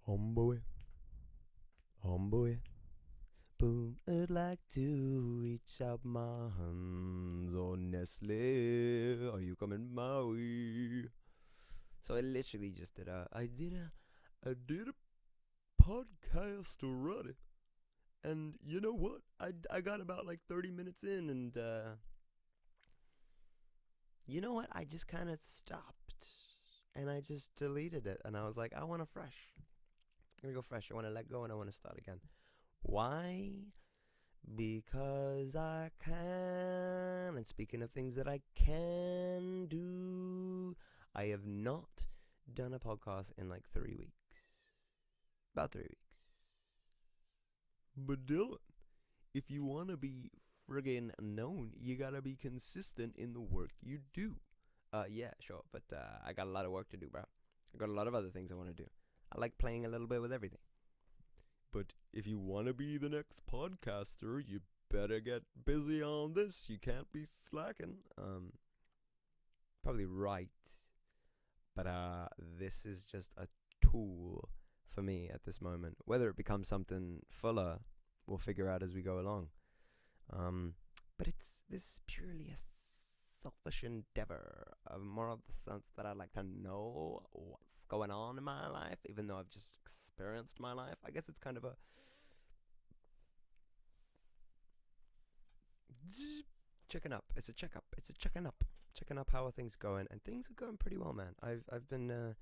Boy, boy. Boom, I'd like to reach out my hands on Nestle. Are you coming my way? So I literally just I did a podcast already. And you know what? I got about like 30 minutes in and you know what? I just kind of stopped and I just deleted it and I was like, I want to fresh. I'm going to go fresh. I want to let go and I want to start again. Why? Because I can. And speaking of things that I can do, I have not done a podcast in like 3 weeks. About 3 weeks. But Dylan, if you want to be friggin' known, you gotta be consistent in the work you do. Yeah, sure, but I got a lot of work to do, bro. I got a lot of other things I want to do. I like playing a little bit with everything. But if you want to be the next podcaster, you better get busy on this. You can't be slacking. Probably right. But this is just a tool for me at this moment. Whether it becomes something fuller, we'll figure out as we go along. But this is purely a selfish endeavor of more of the sense that I like to know what's going on in my life, even though I've just experienced my life. I guess it's kind of a checking up. It's a checkup. It's a checking up how are things going, and things are going pretty well, man. I've been the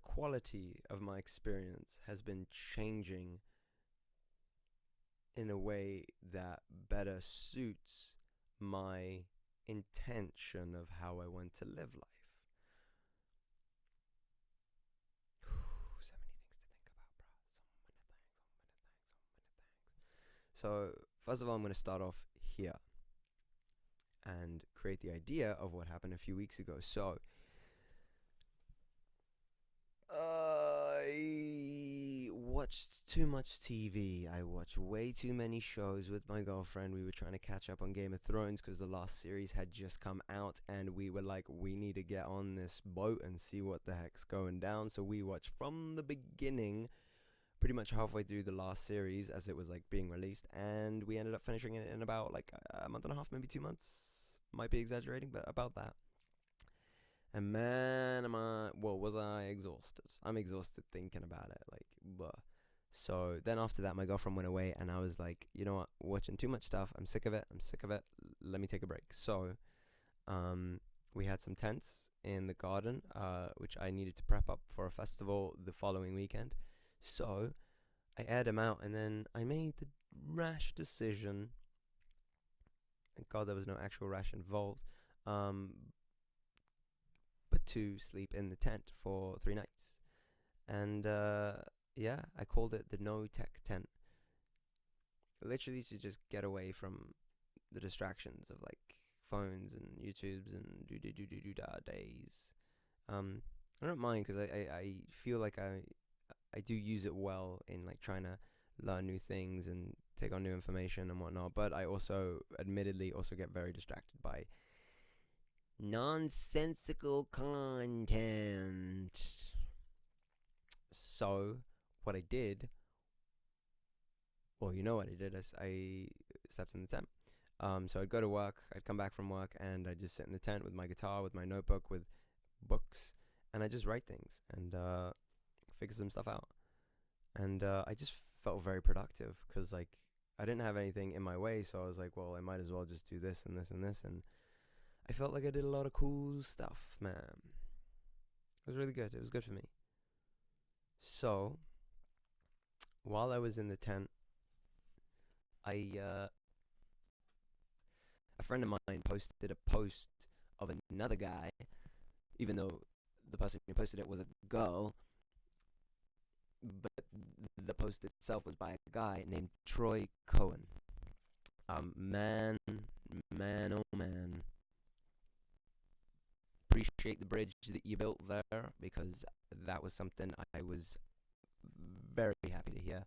quality of my experience has been changing in a way that better suits my intention of how I want to live life. So many things to think about, bro. So many things. So first of all, I'm going to start off here and create the idea of what happened a few weeks ago. So I watched too much TV. I watched way too many shows with my girlfriend. We were trying to catch up on Game of Thrones because the last series had just come out, and we were like, we need to get on this boat and see what the heck's going down. So we watched from the beginning, pretty much halfway through the last series as it was like being released, and we ended up finishing it in about like a month and a half, maybe 2 months. Might be exaggerating, but about that. And man, was I exhausted. I'm exhausted thinking about it. Like, blah. So then after that, my girlfriend went away, and I was like, you know what? Watching too much stuff. I'm sick of it. Let me take a break. So, we had some tents in the garden, which I needed to prep up for a festival the following weekend. So I aired them out, and then I made the rash decision. Thank God there was no actual rash involved. Um, but to sleep in the tent for 3 nights. And yeah, I called it the no tech tent. Literally to just get away from the distractions of like phones and YouTubes and do days. I don't mind because I feel like I do use it well in like trying to learn new things and take on new information and whatnot. But I also, admittedly, also get very distracted by nonsensical content. So, what I did, well, you know what I did, I slept in the tent. So I'd go to work, I'd come back from work, and I'd just sit in the tent with my guitar, with my notebook, with books, and I just write things and figure some stuff out. And I just felt very productive because, like, I didn't have anything in my way, so I was like, well, I might as well just do this and this and this, and I felt like I did a lot of cool stuff, man. It was really good. It was good for me. So, while I was in the tent, I a friend of mine posted a post of another guy, even though the person who posted it was a girl, but the post itself was by a guy named Troy Cohen. Man, oh man. Appreciate the bridge that you built there because that was something I was very happy to hear.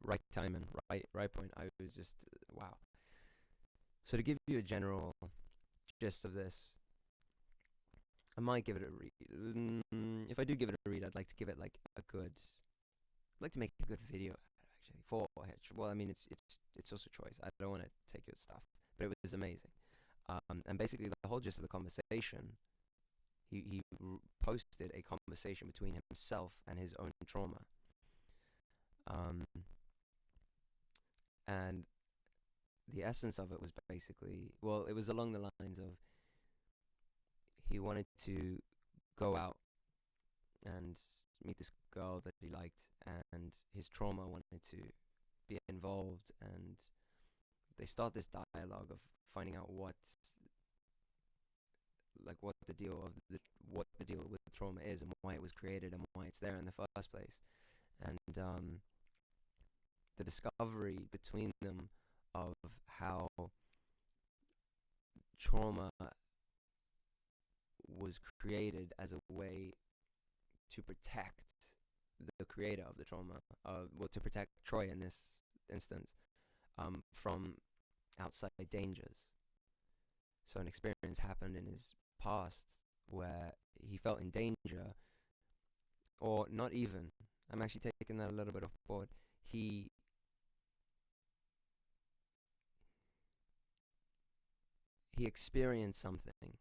Right timing, right point. I was just wow. So to give you a general gist of this, I might give it a read. If I do give it a read, I'd like to give it like a good. I'd like to make a good video actually for Hitch. Well, I mean, it's also choice. I don't want to take your stuff, but it was amazing. And basically, the whole gist of the conversation, he posted a conversation between himself and his own trauma. And the essence of it was basically, well, it was along the lines of he wanted to go out and meet this girl that he liked, and his trauma wanted to be involved, and they start this dialogue of finding out what the deal with trauma is and why it was created and why it's there in the first place, and the discovery between them of how trauma was created as a way to protect the creator of the trauma, to protect Troy in this instance, from outside dangers. So an experience happened in his past where he felt in danger, or not even. I'm actually taking that a little bit off board. He experienced something,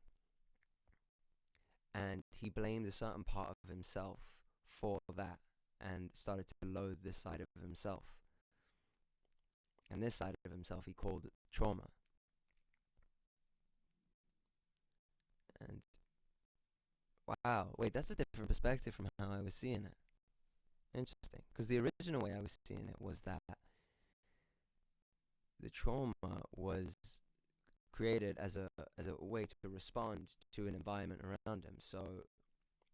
and he blamed a certain part of himself for that, and started to loathe this side of himself. And this side of himself he called trauma. And wow, wait, that's a different perspective from how I was seeing it. Interesting, because the original way I was seeing it was that the trauma was created as a way to respond to an environment around him. So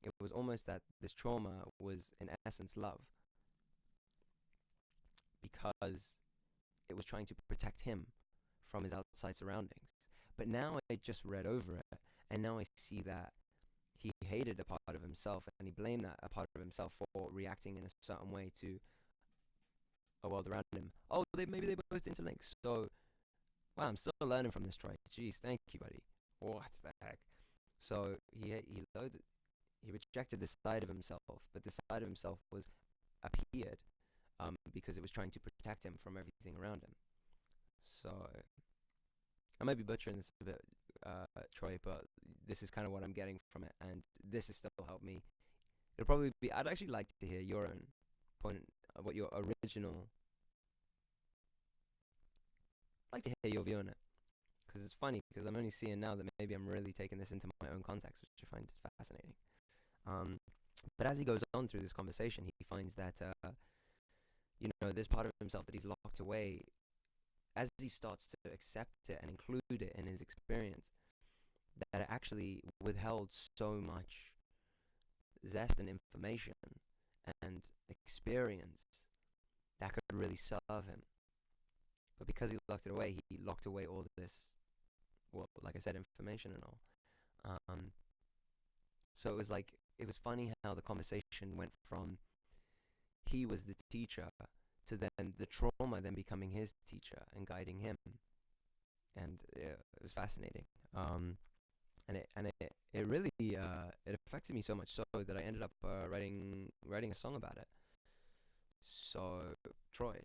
it was almost that this trauma was in essence love, because it was trying to protect him from his outside surroundings. But now I just read over it, and now I see that he hated a part of himself, and he blamed that a part of himself for reacting in a certain way to a world around him. Oh, maybe they both interlink. So, wow, I'm still learning from this, Troy. Jeez, thank you, buddy. What the heck? So he rejected this side of himself, but this side of himself was appeared, because it was trying to protect him from everything around him. So I might be butchering this a bit, Troy, but this is kind of what I'm getting from it, and this has still helped me. It'll probably be. I'd actually like to hear your own point, what your original. I'd like to hear your view on it, because it's funny, because I'm only seeing now that maybe I'm really taking this into my own context, which I find fascinating. But as he goes on through this conversation, he finds that this part of himself that he's locked away, as he starts to accept it and include it in his experience, that it actually withheld so much zest and information and experience that could really serve him. But because he locked it away, he locked away all this, well, like I said, information and all. So it was funny how the conversation went from he was the teacher to then the trauma then becoming his teacher and guiding him, and it was fascinating. And it really it affected me so much so that I ended up writing a song about it. So Troy,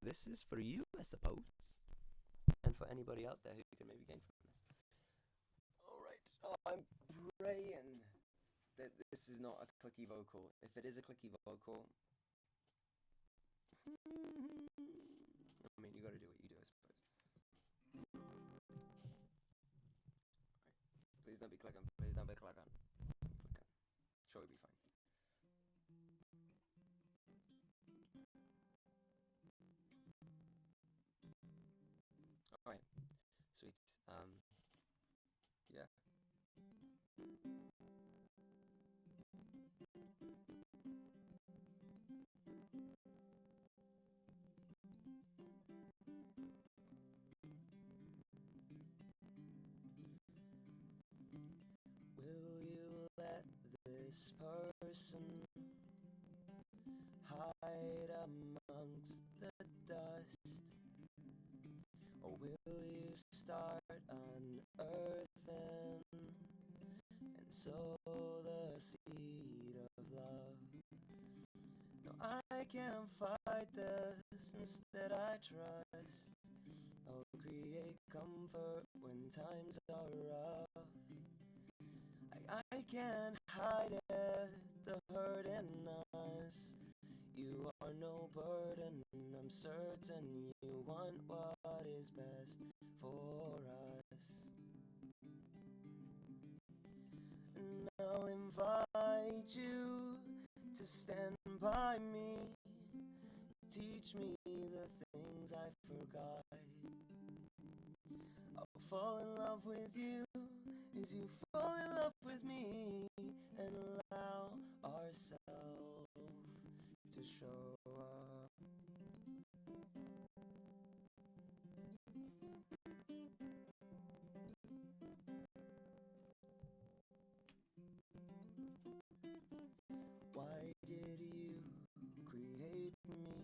this is for you, I suppose, and for anybody out there who can maybe gain from this. All right, I'm praying that this is not a clicky vocal. If it is a clicky vocal, I mean, you gotta do what you do, I suppose. Please don't be clicking. Please don't be clicking. Sure, it'll be fine. All right, sweet. Yeah. Will you let this person hide amongst the dust? Or will you start unearthing sow the seed of love. No, I can't fight this, instead I trust. I'll create comfort when times are rough. I can't hide it, the hurt in us. You are no burden, I'm certain you want what is best for us. And I'll invite you to stand by me. Teach me the things I forgot. I'll fall in love with you as you fall in love with me, and allow ourselves to show up. Why did you create me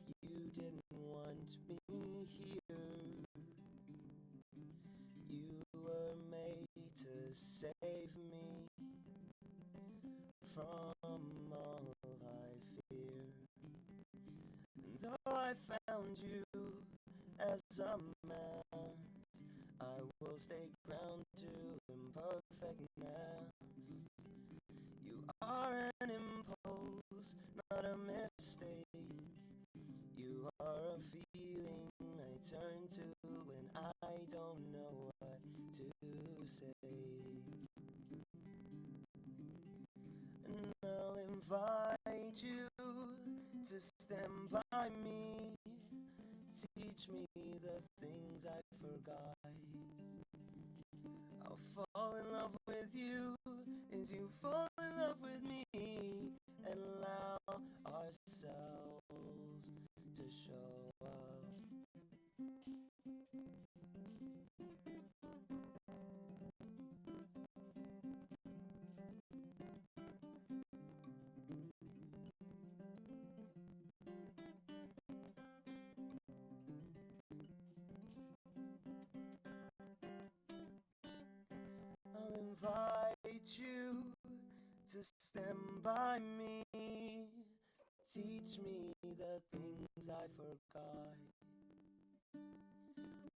if you didn't want me here? You were made to save me from all I fear. And though I found you as a mess, I will stay grounded to imperfectness. You are an impulse, not a mistake. You are a feeling I turn to when I don't know what to say. And I'll invite you to stand by me. Teach me the things I forgot. I'll fall in love with you as you fall in love with me, and allow ourselves to show up. I'll invite you to stand by me. Teach me the things I forgot.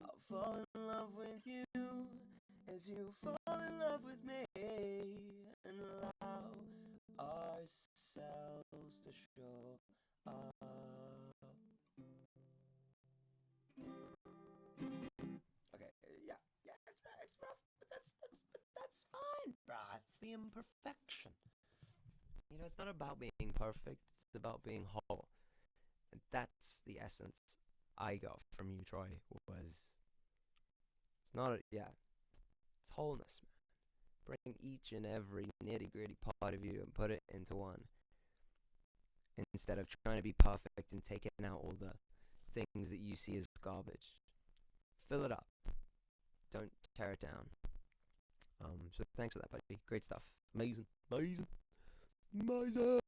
I'll fall in love with you as you fall in love with me, and allow ourselves to show up. Okay, yeah, it's rough, but that's fine, bruh. It's the imperfection. You know, it's not about being perfect, it's about being whole. And that's the essence I got from you, Troy, was it's not it's wholeness, man. Bring each and every nitty gritty part of you and put it into one. Instead of trying to be perfect and taking out all the things that you see as garbage. Fill it up. Don't tear it down. So thanks for that, buddy. Great stuff. Amazing. Amazing. Amazing.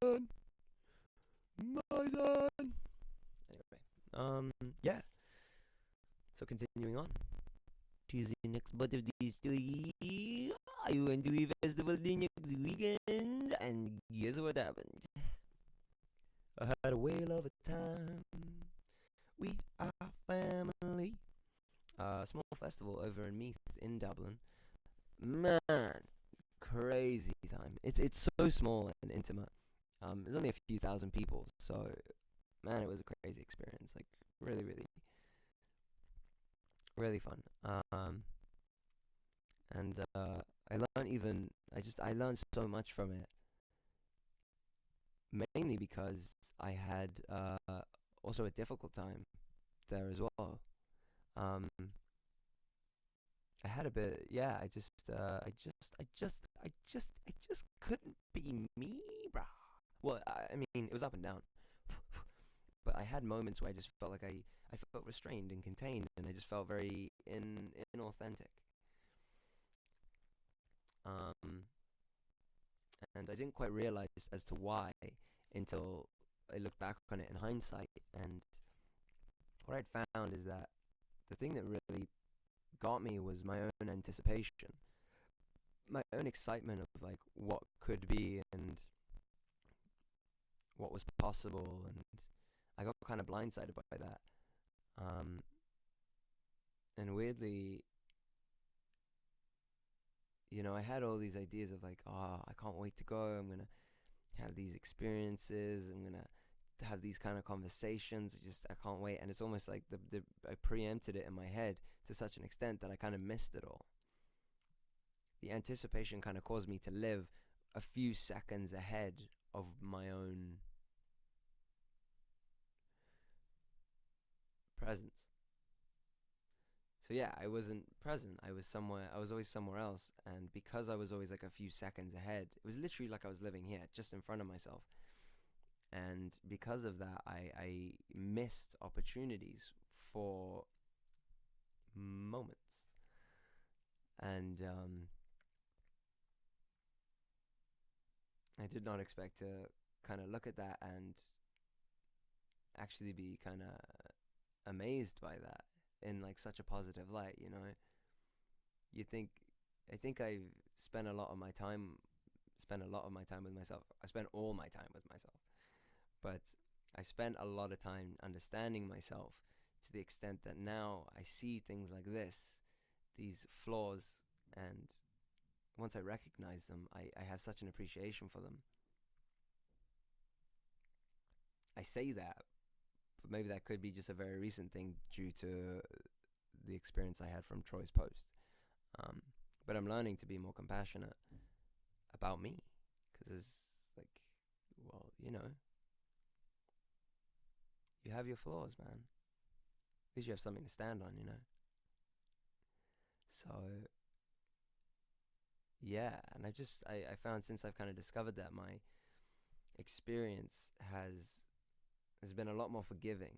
Amazing. Anyway, yeah. So continuing on to the next part of the story. I went to a festival the next weekend, and guess what happened? I had a whale of a time. We are family. Small festival over in Meath in Dublin. Man, crazy time. It's so small and intimate. There's only a few thousand people, so man, it was a crazy experience. Like really, really, really fun. And I learned so much from it. Mainly because I had also a difficult time there as well. Um, I had a bit, yeah. I just couldn't be me, bruh. Well, I mean, it was up and down, but I had moments where I just felt like I felt restrained and contained, and I just felt very inauthentic. Um, and I didn't quite realize as to why until I looked back on it in hindsight. And what I'd found is that the thing that really got me was my own anticipation. my own excitement of like what could be and what was possible, and I got kind of blindsided by that. Um, and weirdly, I had all these ideas of like, oh, I can't wait to go. I'm gonna have these experiences. I'm gonna have these kind of conversations. I can't wait. And it's almost like I preempted it in my head to such an extent that I kind of missed it all. The anticipation kind of caused me to live a few seconds ahead of my own presence. So yeah, I wasn't present. I was somewhere. I was always somewhere else, and because I was always like a few seconds ahead, it was literally like I was living here, just in front of myself. And because of that, I missed opportunities for moments. And I did not expect to kind of look at that and actually be kind of amazed by that in like such a positive light. You think, I think I spent a lot of my time, spent a lot of my time with myself. I spent all my time with myself, but I spent a lot of time understanding myself to the extent that now I see things like this, these flaws, and once I recognize them, I have such an appreciation for them. I say that, but maybe that could be just a very recent thing due to the experience I had from Troy's post. Um, but I'm learning to be more compassionate about me, because it's like, well, you have your flaws, man. At least you have something to stand on. So yeah, and I found, since I've kind of discovered that, my experience has been a lot more forgiving,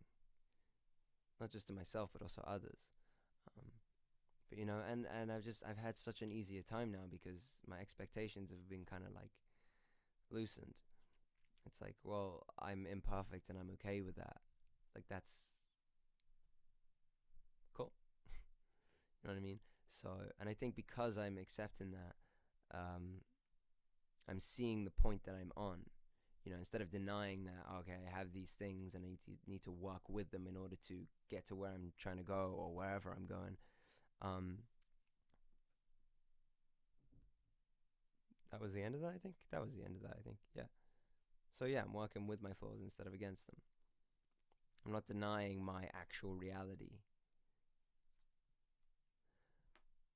not just to myself but also others. Um, but and I've had such an easier time now because my expectations have been kind of like loosened. It's like, well, I'm imperfect and I'm okay with that. Like, that's cool. You know what I mean? So, and I think because I'm accepting that, I'm seeing the point that I'm on. Instead of denying that, okay, I have these things and I need to work with them in order to get to where I'm trying to go or wherever I'm going. That was the end of that, I think. That was the end of that, I think. Yeah. So yeah, I'm working with my flaws instead of against them. I'm not denying my actual reality.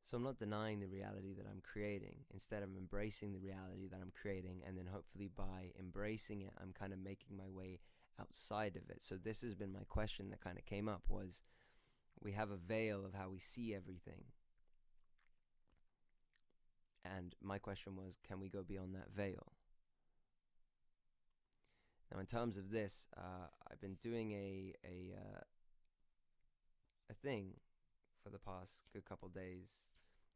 So I'm not denying the reality that I'm creating. Instead, I'm embracing the reality that I'm creating, and then hopefully by embracing it, I'm kind of making my way outside of it. So this has been my question that kind of came up was, we have a veil of how we see everything. And my question was, can we go beyond that veil? Now, in terms of this, I've been doing a thing for the past good couple days,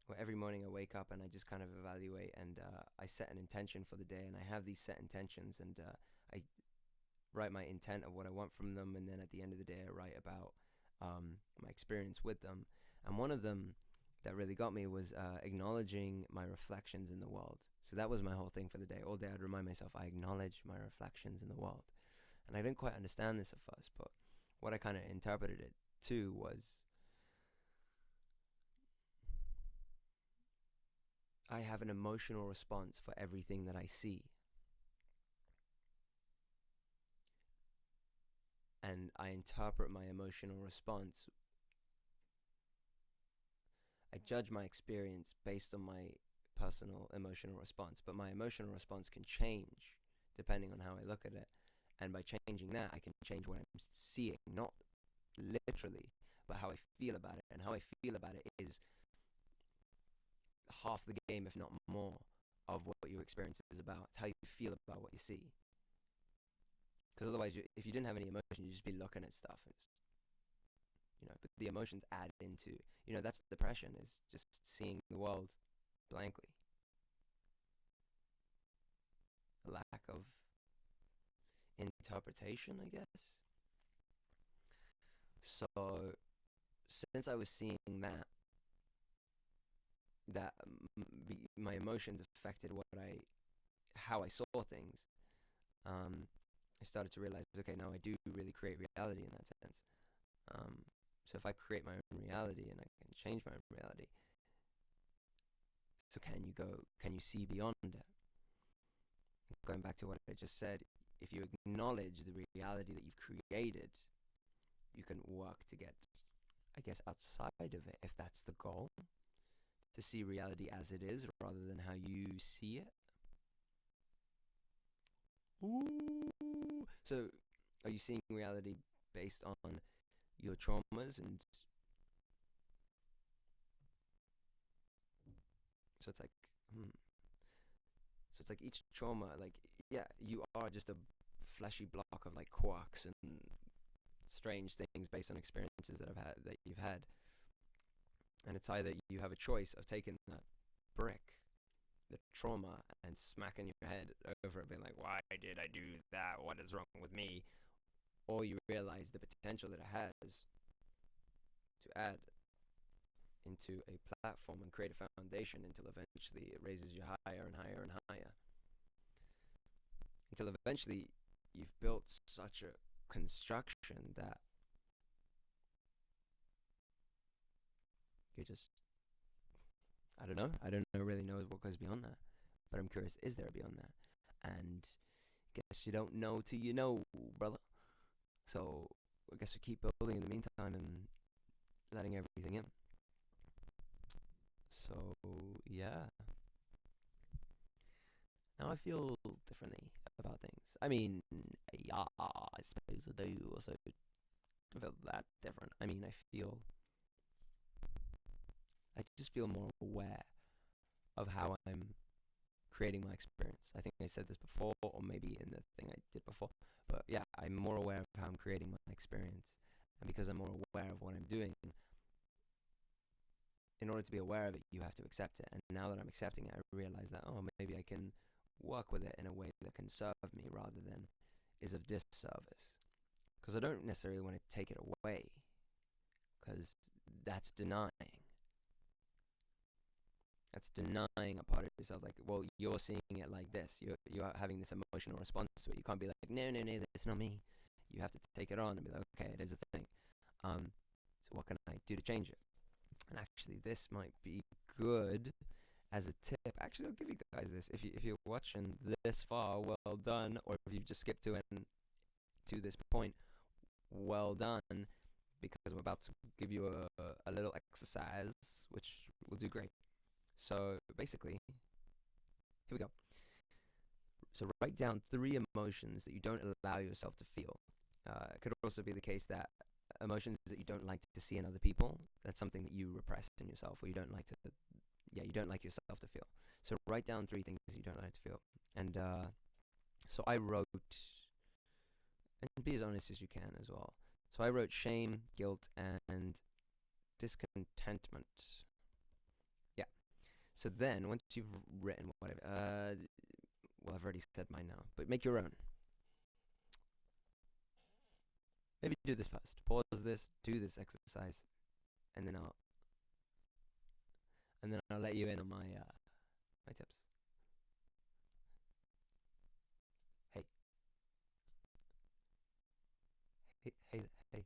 where every morning I wake up and I just kind of evaluate, and I set an intention for the day, and I have these set intentions, and I write my intent of what I want from them, and then at the end of the day I write about my experience with them. And one of them that really got me was acknowledging my reflections in the world. So that was my whole thing for the day. All day I'd remind myself, I acknowledge my reflections in the world. And I didn't quite understand this at first, but what I kind of interpreted it to was, I have an emotional response for everything that I see. And I interpret my emotional response. I judge my experience based on my personal emotional response, but my emotional response can change depending on how I look at it. And by changing that, I can change what I'm seeing, not literally, but how I feel about it. And how I feel about it is half the game, if not more, of what your experience is about. It's how you feel about what you see. Because otherwise, if you didn't have any emotion, you'd just be looking at stuff. And but the emotions add into, that's depression, is just seeing the world blankly. A lack of interpretation, I guess. So since I was seeing that my emotions affected how I saw things, I started to realize, okay, now I do really create reality in that sense. So if I create my own reality and I can change my own reality, so can you see beyond it? Going back to what I just said, if you acknowledge the reality that you've created, you can work to get, I guess, outside of it, if that's the goal, to see reality as it is rather than how you see it. Ooh. So, are you seeing reality based on your traumas? And so it's like, so it's like each trauma, like, yeah, you are just a fleshy block of like quarks and strange things based on experiences that you've had. And it's either you have a choice of taking that brick, the trauma, and smacking your head over it, being like, why did I do that? What is wrong with me? Or you realize the potential that it has to add into a platform and create a foundation until eventually it raises you higher and higher and higher. Until eventually you've built such a construction that you just, I don't know. I don't really know what goes beyond that. But I'm curious, is there beyond that? And guess you don't know till you know, brother. So I guess we keep building in the meantime and letting everything in. So yeah. Now I feel differently about things. I mean, yeah, I suppose I do also feel that different. I mean, I just feel more aware of how I'm creating my experience. I think I said this before, or maybe in the thing I did before, but yeah, I'm more aware of how I'm creating my experience. And because I'm more aware of what I'm doing, in order to be aware of it, you have to accept it. And now that I'm accepting it, I realize that, oh, maybe I can work with it in a way that can serve me rather than is of disservice. Because I don't necessarily want to take it away, because that's denying. That's denying a part of yourself. Like, well, you're seeing it like this. You're having this emotional response to it. You can't be like, no, that's not me. You have to take it on and be like, okay, it is a thing. So what can I do to change it? And actually, this might be good as a tip. Actually, I'll give you guys this. If you're watching this far, well done. Or if you've just skipped to this point, well done. Because I'm about to give you a little exercise, which will do great. So basically, here we go. So write down 3 emotions that you don't allow yourself to feel. It could also be the case that emotions that you don't like to see in other people, that's something that you repress in yourself, or you don't like yourself to feel. So write down 3 things that you don't like to feel. And so I wrote, and be as honest as you can as well. So I wrote shame, guilt, and discontentment. Yeah. So then, once you've written whatever, well, I've already said mine now, but make your own. Maybe do this first. Pause this, do this exercise, and then I'll let you in on my tips. Hey, hey.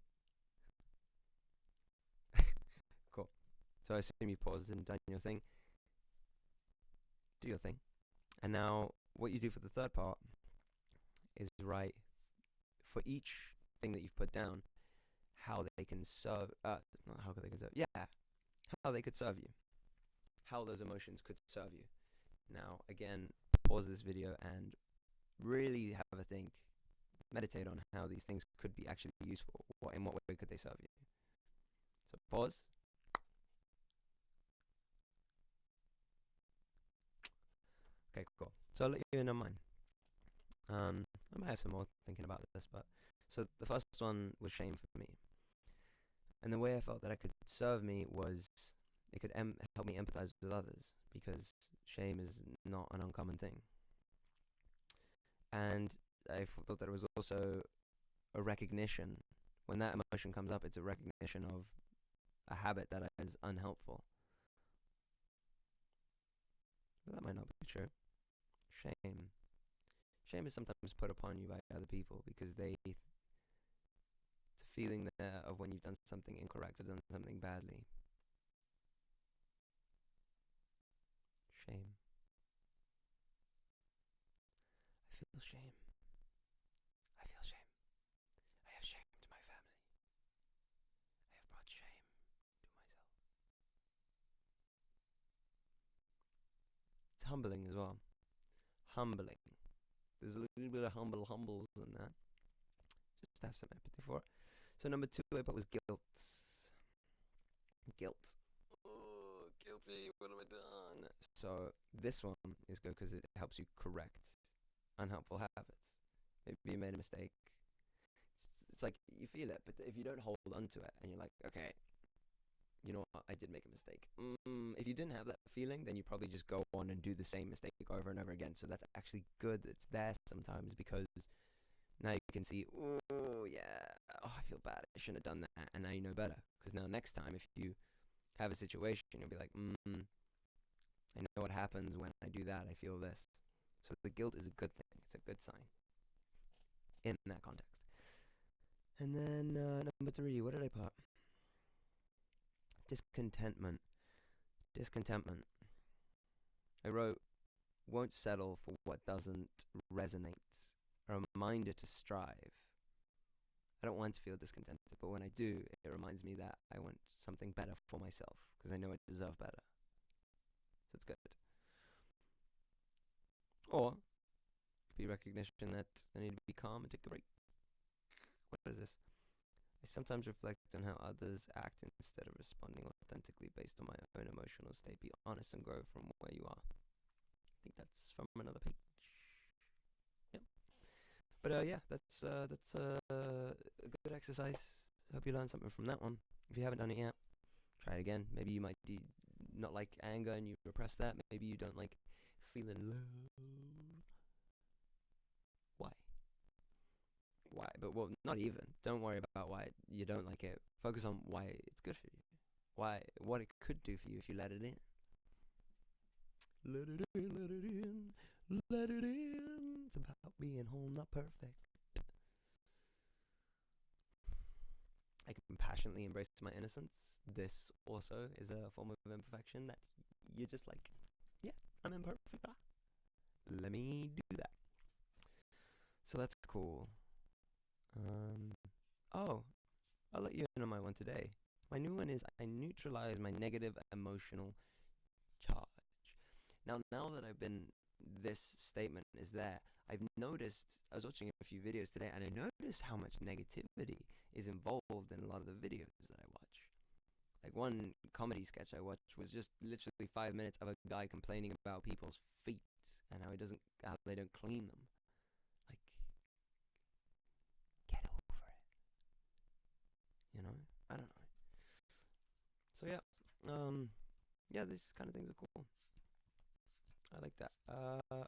Cool. So I assume you paused and done your thing. Do your thing. And now what you do for the third part is write for each thing that you've put down how they can serve. Not how they can serve. Yeah, how they could serve you. How those emotions could serve you. Now, again, pause this video and really have a think. Meditate on how these things could be actually useful. In what way could they serve you? So pause. Okay, cool. So I'll let you in on mine. I might have some more thinking about this, but so the first one was shame for me. And the way I felt that it could serve me was it could help me empathize with others, because shame is not an uncommon thing. And I thought that it was also a recognition. When that emotion comes up, it's a recognition of a habit that is unhelpful. but that might not be true. Shame. Shame is sometimes put upon you by other people because it's a feeling there of when you've done something incorrect or done something badly. Shame. I feel shame. I feel shame. I have shamed my family. I have brought shame to myself. It's humbling as well. Humbling. There's a little bit of humbles in that. Just have some empathy for it. So number 2 I put was guilt. Guilt. Oh, guilty. What have I done? So this one is good because it helps you correct unhelpful habits. Maybe you made a mistake. It's like you feel it, but if you don't hold on to it and you're like, okay, you know what, I did make a mistake. If you didn't have that feeling, then you probably just go on and do the same mistake over and over again. So that's actually good. It's there sometimes because now you can see, oh yeah, oh, I feel bad. I shouldn't have done that. And now you know better. Because now next time, if you have a situation, you'll be like, I know what happens when I do that. I feel this. So the guilt is a good thing. It's a good sign in that context. And then number 3, what did I put? Discontentment. I wrote, won't settle for what doesn't resonate. A reminder to strive. I don't want to feel discontented, but when I do, it reminds me that I want something better for myself because I know I deserve better. So it's good. Or it could be recognition that I need to be calm and take a break. What is this? I sometimes reflect on how others act instead of responding authentically based on my own emotional state. Be honest and grow from where you are. I think that's from another page. Yep. But yeah, that's a good exercise. Hope you learned something from that one. If you haven't done it yet, try it again. Maybe you might not like anger and you repress that. Maybe you don't like feeling love. Why? But well, not even. Don't worry about why you don't like it. Focus on why it's good for you. What it could do for you if you let it in. Let it in, let it in, let it in. It's about being whole, not perfect. I can passionately embrace my innocence. This also is a form of imperfection that you're just like, yeah, I'm imperfect. Let me do that. So that's cool. Oh, I'll let you in on my one today. My new one is I neutralize my negative emotional charge. Now that this statement is there, I've noticed, I was watching a few videos today, and I noticed how much negativity is involved in a lot of the videos that I watch. Like one comedy sketch I watched was just literally 5 minutes of a guy complaining about people's feet and how they don't clean them. Like, get over it. You know? I don't know. So yeah, these kind of things are cool. I like that.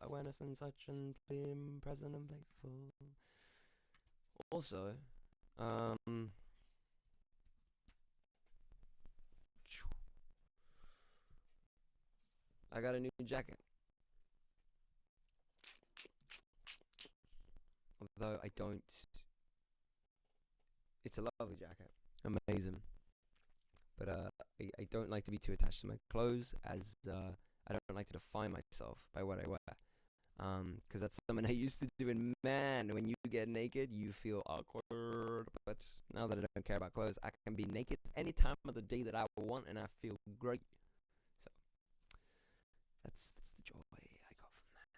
Awareness and such, and being present and playful. Also, I got a new jacket. Although I don't. It's a lovely jacket. Amazing. But I don't like to be too attached to my clothes, as I don't like to define myself by what I wear. Because that's something I used to do, and man, when you get naked, you feel awkward. But now that I don't care about clothes, I can be naked any time of the day that I want, and I feel great. So that's the joy I got from that.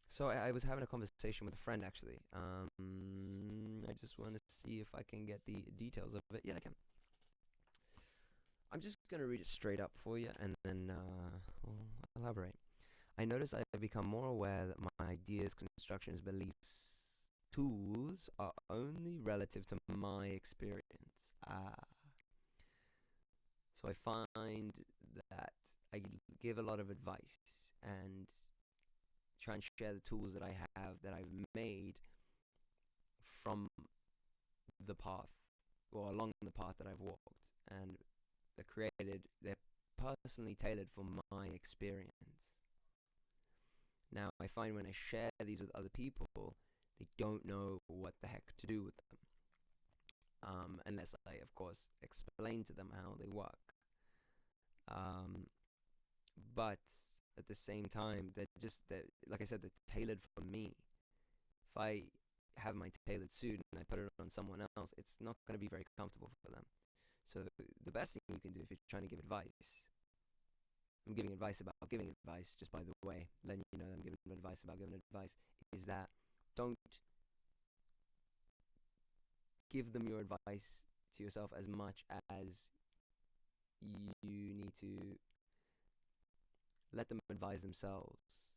So I was having a conversation with a friend, actually. I just want to see if I can get the details of it. Yeah, I can. I'm just going to read it straight up for you, and then we'll elaborate. I notice I have become more aware that my ideas, constructions, beliefs, tools are only relative to my experience. So I find that I give a lot of advice and try and share the tools that I have that I've made from the path or along the path that I've walked, and they're personally tailored for my experience. Now, I find when I share these with other people, they don't know what the heck to do with them, unless I, of course, explain to them how they work. But at the same time, like I said, they're tailored for me. If I have my tailored suit and I put it on someone else, it's not going to be very comfortable for them. So the best thing you can do if you're trying to give advice, I'm giving advice about giving advice, just by the way, letting you know that I'm giving advice about giving advice, is that don't give them your advice to yourself as much as you need to let them advise themselves.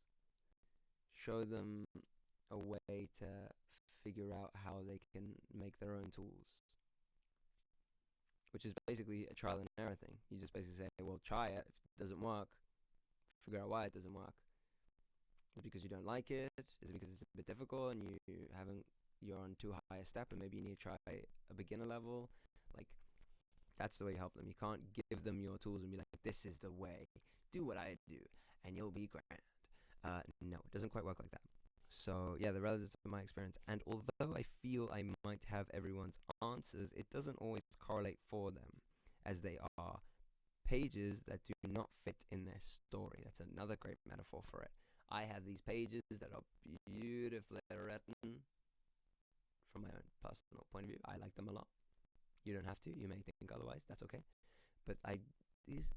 Show them a way to figure out how they can make their own tools, which is basically a trial and error thing. You just basically say, well, try it. If it doesn't work, figure out why it doesn't work. Is it because you don't like it? Is it because it's a bit difficult and you're on too high a step and maybe you need to try a beginner level? Like, that's the way you help them. You can't give them your tools and be like, this is the way. Do what I do and you'll be grand. No, it doesn't quite work like that. So yeah, the relatives of my experience, and although I feel I might have everyone's answers, it doesn't always correlate for them, as they are pages that do not fit in their story. That's another great metaphor for it. I have these pages that are beautifully written from my own personal point of view. I like them a lot. You don't have to. You may think otherwise. That's okay. But these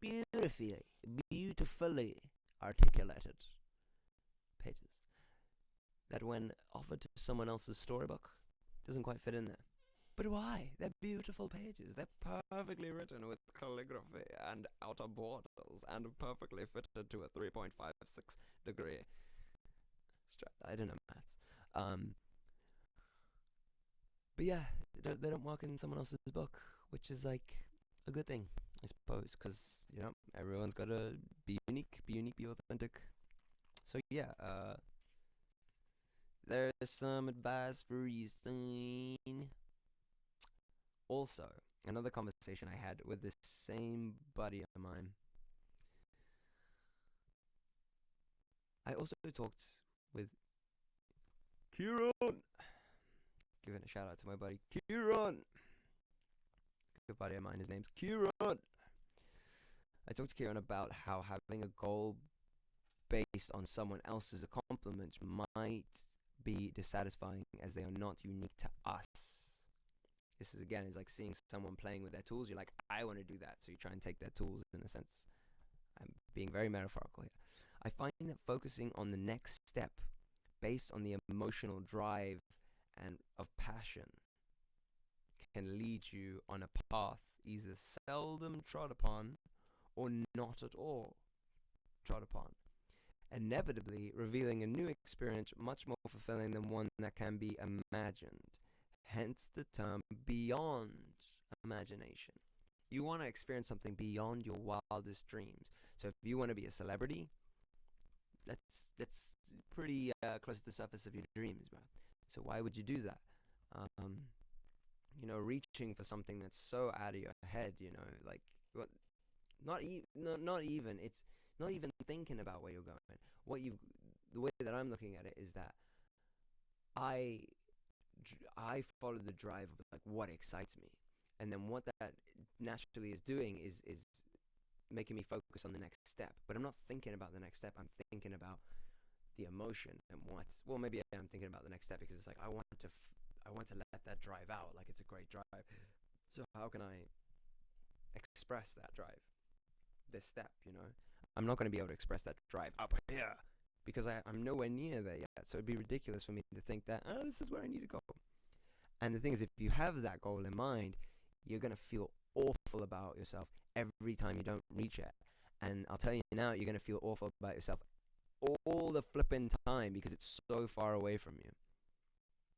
beautifully articulated pages that, when offered to someone else's storybook, doesn't quite fit in there. But why? They're beautiful pages. They're perfectly written with calligraphy and outer borders and perfectly fitted to a 3.56 degree strap. I don't know maths. But yeah, they don't work in someone else's book, which is like a good thing, I suppose, because, you know, everyone's got to be unique, be authentic. So yeah, there's some advice for you soon. Also, another conversation I had with this same buddy of mine. I also talked with Kieran. Giving a shout out to my buddy Kieran. Good buddy of mine. His name's Kieran. I talked to Kieran about how having a goal based on someone else's accomplishments might be dissatisfying, as they are not unique to us. This is like seeing someone playing with their tools. You're like, I want to do that. So you try and take their tools, in a sense. I'm being very metaphorical here. I find that focusing on the next step based on the emotional drive and of passion can lead you on a path either seldom trod upon or not at all trod upon, inevitably revealing a new experience much more fulfilling than one that can be imagined. Hence the term beyond imagination. You want to experience something beyond your wildest dreams. So if you want to be a celebrity, that's pretty close to the surface of your dreams, bro. So why would you do that? Reaching for something that's so out of your head, like what? Not even. It's not even thinking about where you're going. The way that I'm looking at it is that I follow the drive of like what excites me, and then what that naturally is doing is making me focus on the next step. But I'm not thinking about the next step. I'm thinking about the emotion and maybe I'm thinking about the next step because it's like I want to let that drive out. Like, it's a great drive. So how can I express that drive? This step, I'm not going to be able to express that drive up here because I'm nowhere near there yet. So it'd be ridiculous for me to think that, this is where I need to go. And the thing is, if you have that goal in mind, you're going to feel awful about yourself every time you don't reach it. And I'll tell you now, you're going to feel awful about yourself all the flipping time because it's so far away from you.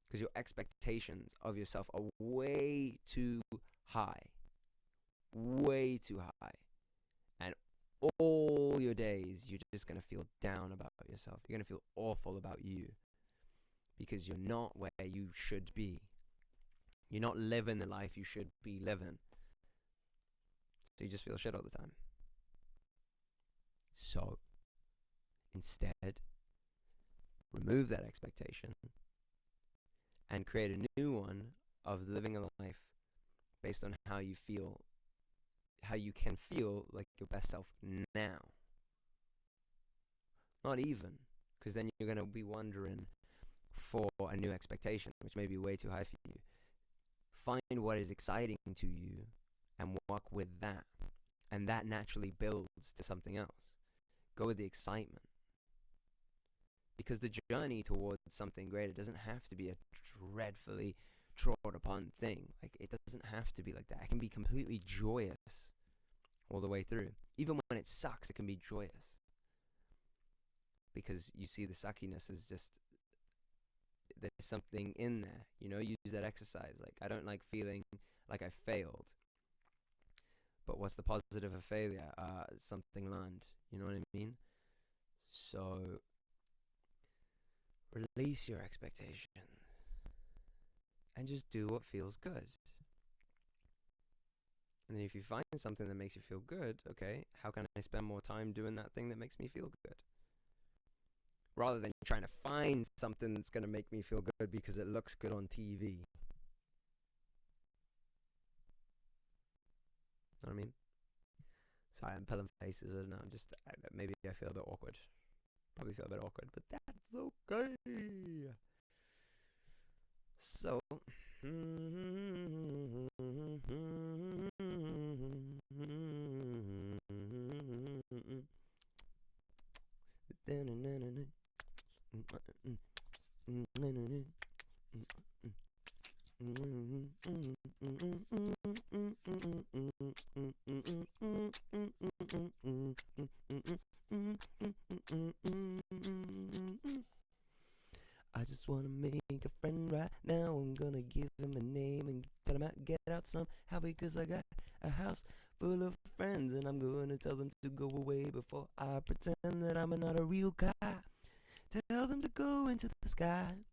Because your expectations of yourself are way too high. Way too high. And all your days, you're just going to feel down about yourself. You're going to feel awful about you. Because you're not where you should be. You're not living the life you should be living. So you just feel shit all the time. So instead, remove that expectation and create a new one of living a life based on how you feel, how you can feel like your best self now. Not even, because then you're going to be wondering for a new expectation, which may be way too high for you. Find what is exciting to you and work with that. And that naturally builds to something else. Go with the excitement. Because the journey towards something greater doesn't have to be a dreadfully trod upon thing. Like, it doesn't have to be like that. It can be completely joyous all the way through. Even when it sucks, it can be joyous. Because you see the suckiness as just, there's something in there. You know, use that exercise. Like, I don't like feeling like I failed. But what's the positive of failure? Something learned. You know what I mean? So, release your expectations. And just do what feels good. And then if you find something that makes you feel good, okay, how can I spend more time doing that thing that makes me feel good? Rather than trying to find something that's going to make me feel good because it looks good on TV. Know what I mean? Sorry, I'm pulling faces and I'm just, maybe I feel a bit awkward. Probably feel a bit awkward, but that's okay. So, I just wanna make a friend right now. I'm gonna give him a name and tell him how to get out somehow, because I got a house full of friends and I'm gonna tell them to go away before I pretend that I'm not a real guy. Tell them to go into the sky,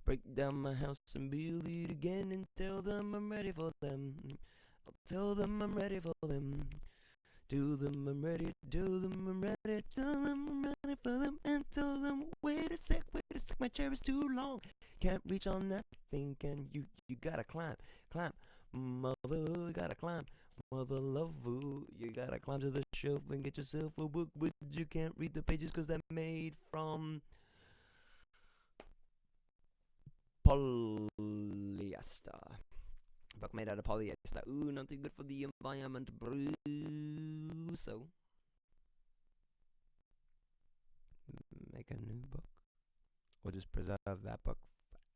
break down my house and build it again, and tell them I'm ready for them. I'll tell them I'm ready for them. Do them I'm ready, do them I'm ready, tell them I'm ready for them, and tell them wait a sec, my chair is too long. Can't reach on that thing, can you? You gotta climb, mother, you gotta climb. Mother love, you gotta climb to the shelf and get yourself a book, but you can't read the pages cause they're made from polyester. Book made out of polyester. Ooh, not too good for the environment, bro. So, make a new book. Or just preserve that book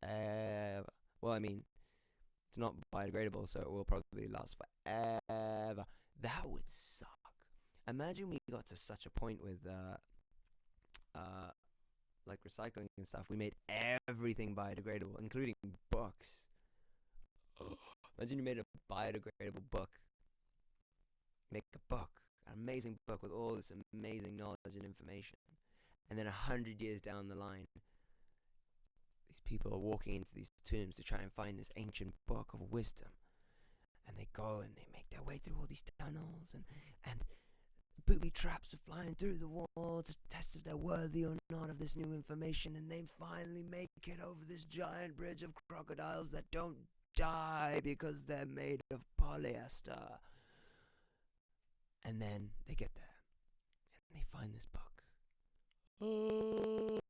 forever. Well, I mean, it's not biodegradable, so it will probably last forever. That would suck. Imagine we got to such a point with, like recycling and stuff. We made everything biodegradable, including books. Imagine you made a biodegradable book. Make a book, an amazing book with all this amazing knowledge and information. And then 100 years down the line, these people are walking into these tombs to try and find this ancient book of wisdom. And they go and they make their way through all these tunnels, and booby traps are flying through the wall to test if they're worthy or not of this new information. And they finally make it over this giant bridge of crocodiles that don't die because they're made of polyester. And then they get there and they find this book. And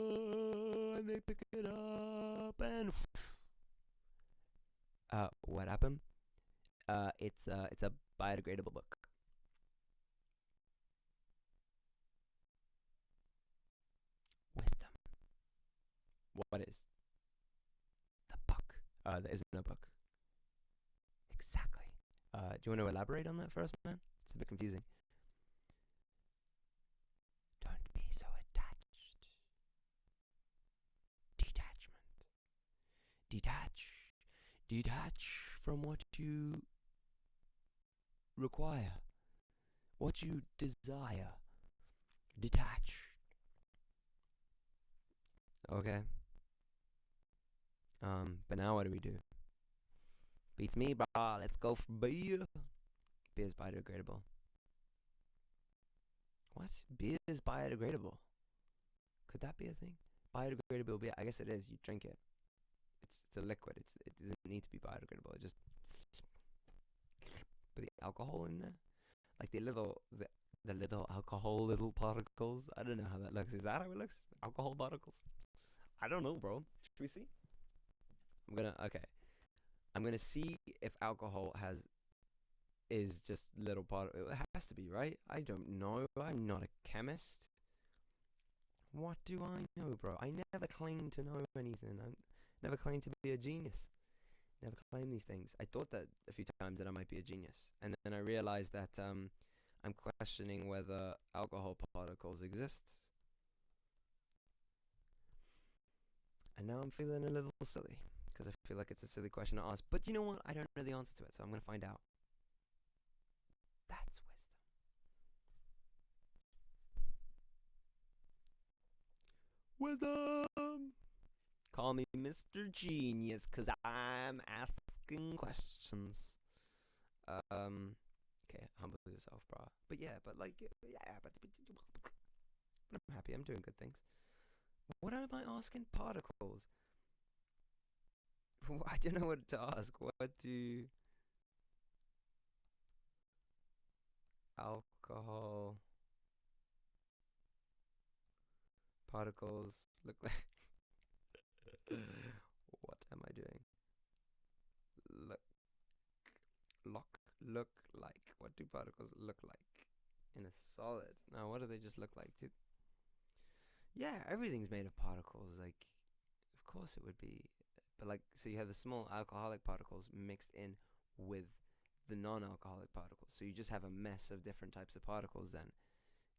they pick it up and what happened? It's a biodegradable book. Wisdom. What is the book? There is no book. Exactly. Do you want to elaborate on that for us, man? It's a bit confusing. Don't be so attached. Detach from what you require, what you desire. Detach. Okay. But now what do we do? Beats me, brah. Let's go for beer. Beer is biodegradable. What? Beer is biodegradable. Could that be a thing? Biodegradable beer. I guess it is. You drink it. It's a liquid. It doesn't need to be biodegradable. It just put the alcohol in there, like the little alcohol little particles. I don't know how that looks. Is that how it looks? Alcohol particles? I don't know, bro. Should we see? I'm gonna see if alcohol is just little part. It has to be, right? I don't know. I'm not a chemist. What do I know, bro? I never claimed to know anything. I never claimed to be a genius. Never claimed these things. I thought that a few times that I might be a genius, and then I realized that I'm questioning whether alcohol particles exist, and now I'm feeling a little silly because I feel like it's a silly question to ask. But you know what? I don't know the answer to it, so I'm gonna find out. That's wisdom. Wisdom. Call me Mr. Genius, cause I'm asking questions. Okay, humble yourself, bro. But yeah, but I'm happy. I'm doing good things. What am I asking? Particles. I don't know what to ask. What do alcohol particles look like? What am I doing? Look like. What do particles look like in a solid? Now, what do they just look like? Yeah, everything's made of particles. Like, of course it would be. But like, so you have the small alcoholic particles mixed in with the non-alcoholic particles. So you just have a mess of different types of particles then.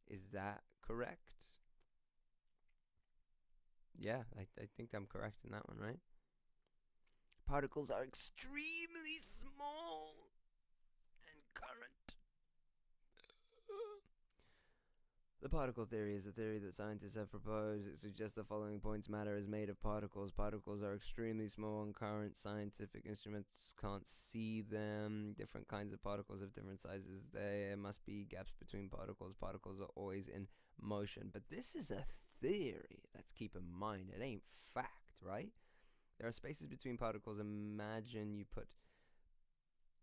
Is that correct? Yeah, I think I'm correct in that one, right? Particles are extremely small and current. The particle theory is a theory that scientists have proposed. It suggests the following points: matter is made of particles. Particles are extremely small and current. Scientific instruments can't see them. Different kinds of particles have different sizes. There must be gaps between particles. Particles are always in motion. But this is a theory. Let's keep in mind. It ain't fact, right? There are spaces between particles. Imagine you put...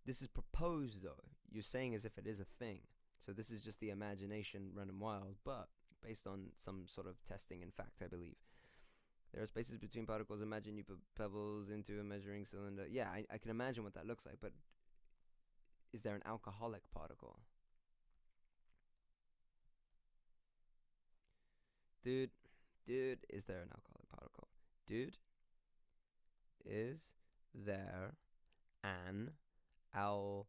This is proposed, though. You're saying as if it is a thing. So this is just the imagination running wild, but based on some sort of testing and fact, I believe. There are spaces between particles. Imagine you put pebbles into a measuring cylinder. Yeah, I can imagine what that looks like, but is there an alcoholic particle? Dude, is there an alcoholic particle? Dude, is there an alcoholic...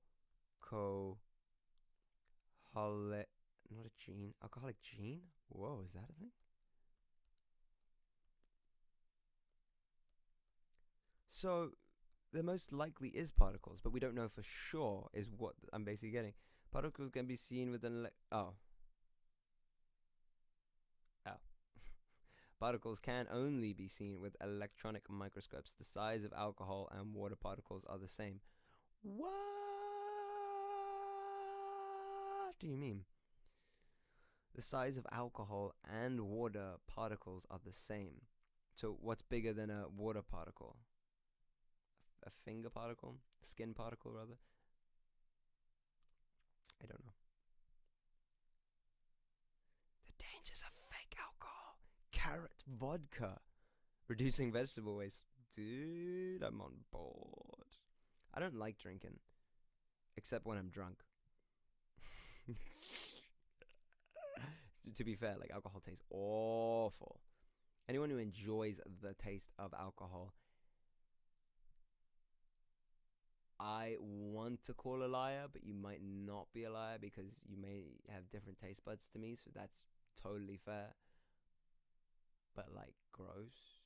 Not a gene. Alcoholic gene? Whoa, is that a thing? So, there most likely is particles, but we don't know for sure, is what I'm basically getting. Particles can be seen with an oh. Particles can only be seen with electronic microscopes. The size of alcohol and water particles are the same. What do you mean? The size of alcohol and water particles are the same. So what's bigger than a water particle? A finger particle? Skin particle, rather? I don't know. The dangers of fake alcohol. Carrot vodka. Reducing vegetable waste. Dude, I'm on board. I don't like drinking. Except when I'm drunk. To be fair, like, alcohol tastes awful. Anyone who enjoys the taste of alcohol, I want to call a liar, but you might not be a liar because you may have different taste buds to me, so that's totally fair. But, like, gross.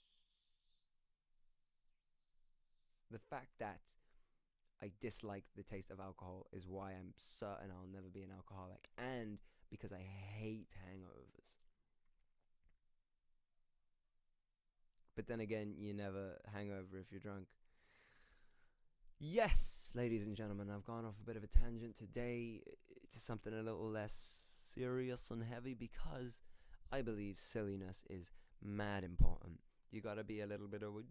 The fact that I dislike the taste of alcohol is why I'm certain I'll never be an alcoholic, and because I hate hangovers. But then again, you never hangover if you're drunk. Yes, ladies and gentlemen, I've gone off a bit of a tangent today to something a little less serious and heavy because I believe silliness is mad important. You gotta be a little bit of a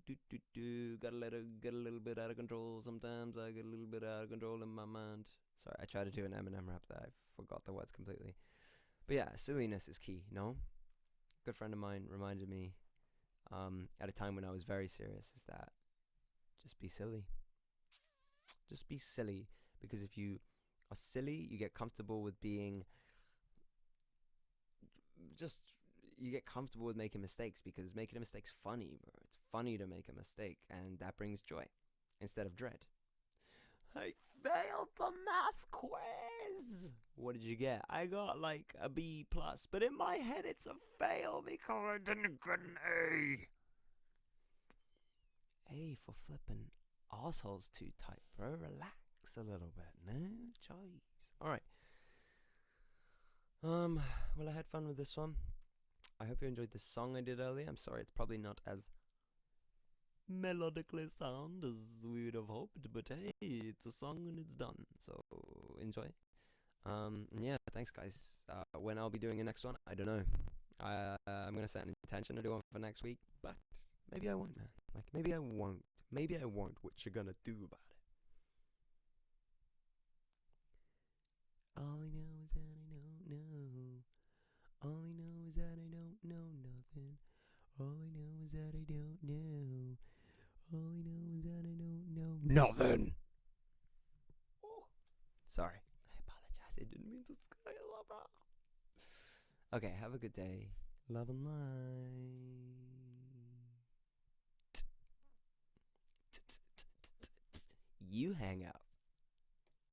gotta let it get a little bit out of control. Sometimes I get a little bit out of control in my mind. Sorry, I tried to do an Eminem rap there. I forgot the words completely. But yeah, silliness is key. No, good friend of mine reminded me at a time when I was very serious is that just be silly. Just be silly, because if you are silly, you get comfortable with being just you get comfortable with making mistakes because making a mistake's funny, bro. It's funny to make a mistake, and that brings joy instead of dread. I failed the math quiz. What did you get? I got like a B plus, but in my head it's a fail because I didn't get an A. A for flipping assholes too tight, bro. Relax a little bit. No choice. All right. Well, I had fun with this one. I hope you enjoyed the song I did earlier. I'm sorry, it's probably not as melodically sound as we would have hoped, but hey, it's a song and it's done. So enjoy. Yeah, thanks, guys. When I'll be doing the next one, I don't know. I'm gonna set an intention to do one for next week, but maybe I won't, man. Like maybe I won't. Maybe I won't. What you gonna do about it? All I know is that I don't know. All I know is that I don't know nothing. All I know is that I don't know. All I know is that I don't know nothing. Oh, sorry. I apologize. I didn't mean to scare you, bro. Okay, have a good day. Love and light. You hang up.